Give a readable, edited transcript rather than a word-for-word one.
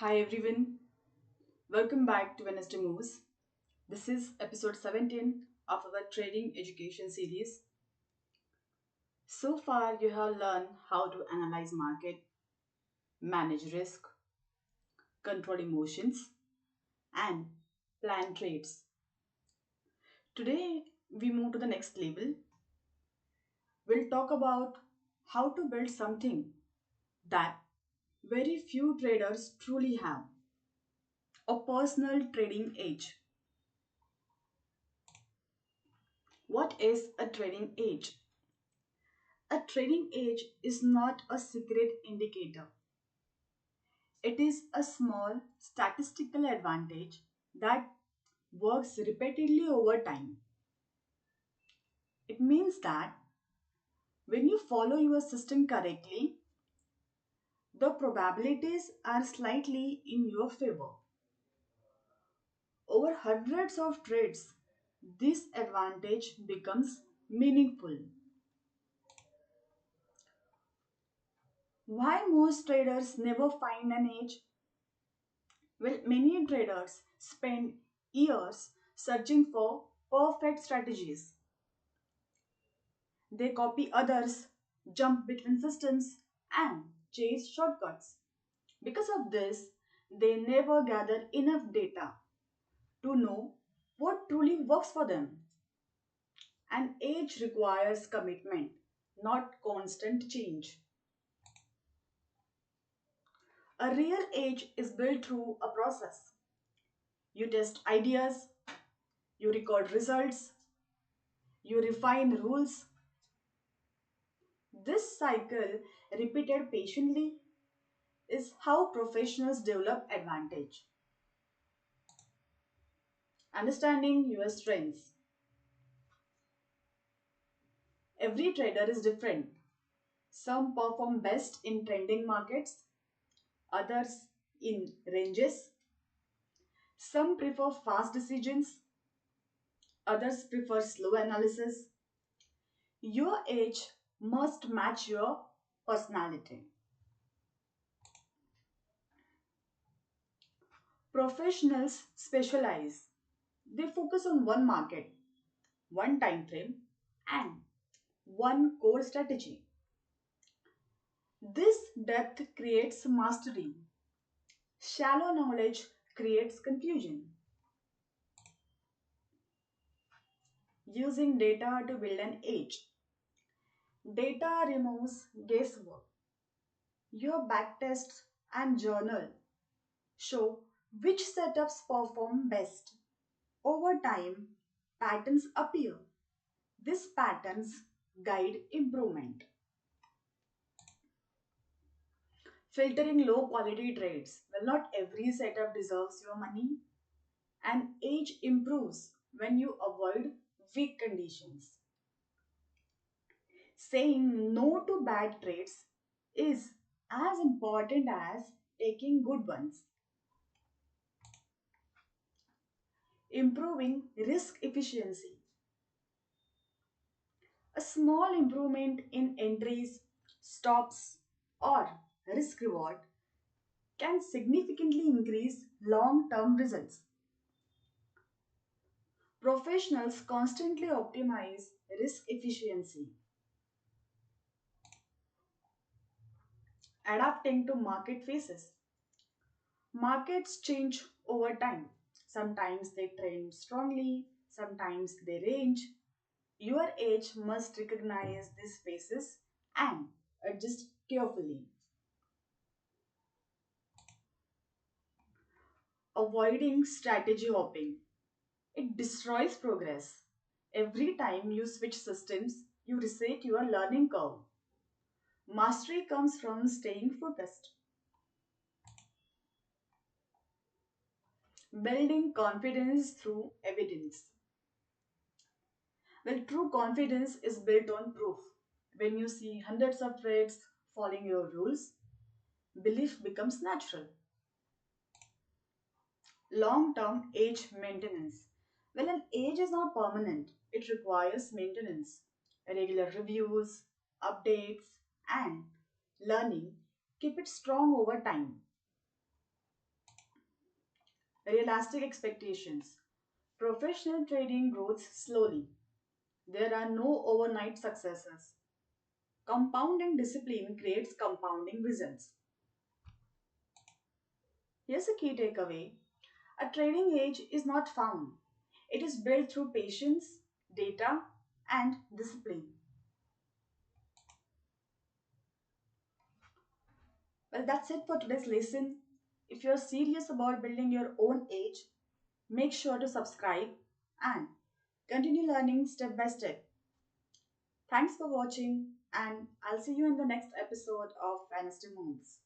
Hi everyone, welcome back to Wednesday Moves. This is episode 17 of our trading education series. So far, you have learned how to analyze market, manage risk, control emotions, and plan trades. Today, we move to the next level. We'll talk about how to build something that very few traders truly have a personal trading edge. What is a trading edge? A trading edge is not a secret indicator. It is a small statistical advantage that works repeatedly over time. It means that when you follow your system correctly, the probabilities are slightly in your favor. Over hundreds of trades, this advantage becomes meaningful. Why most traders never find an edge? Well, many traders spend years searching for perfect strategies. They copy others, jump between systems, and chase shortcuts. Because of this, they never gather enough data to know what truly works for them. An edge requires commitment, not constant change. A real edge is built through a process. You test ideas, you record results, you refine rules. This cycle, repeated patiently, is how professionals develop advantage. Understanding your strengths. Every trader is different. Some perform best in trending markets, others in ranges. Some prefer fast decisions, others prefer slow analysis. Your edge must match your personality. Professionals specialize. They focus on one market, one time frame, and one core strategy. This depth creates mastery. Shallow knowledge creates confusion. Using data to build an edge. Data removes guesswork. Your backtest and journal show which setups perform best. Over time, patterns appear. These patterns guide improvement. Filtering low quality trades. Well, not every setup deserves your money. An edge improves when you avoid weak conditions. Saying no to bad trades is as important as taking good ones. Improving risk efficiency. A small improvement in entries, stops, or risk reward can significantly increase long term results. Professionals constantly optimize risk efficiency. Adapting to market phases. Markets change over time. Sometimes they trend strongly, sometimes they range. Your edge must recognize these phases and adjust carefully. Avoiding strategy hopping. It destroys progress. Every time you switch systems, you reset your learning curve. Mastery comes from staying focused. Building confidence through evidence. Well, true confidence is built on proof. When you see hundreds of trades following your rules, belief becomes natural. Long term age maintenance. Well, an age is not permanent, it requires maintenance. Regular reviews, updates, and learning keep it strong over time. Realistic expectations. Professional trading grows slowly. There are no overnight successes. Compounding discipline creates compounding results. Here's a key takeaway: a trading edge is not found, it is built through patience, data, and discipline. Well, that's it for today's lesson. If you're serious about building your own edge, make sure to subscribe and continue learning step by step. Thanks for watching, and I'll see you in the next episode of Wednesday Moves.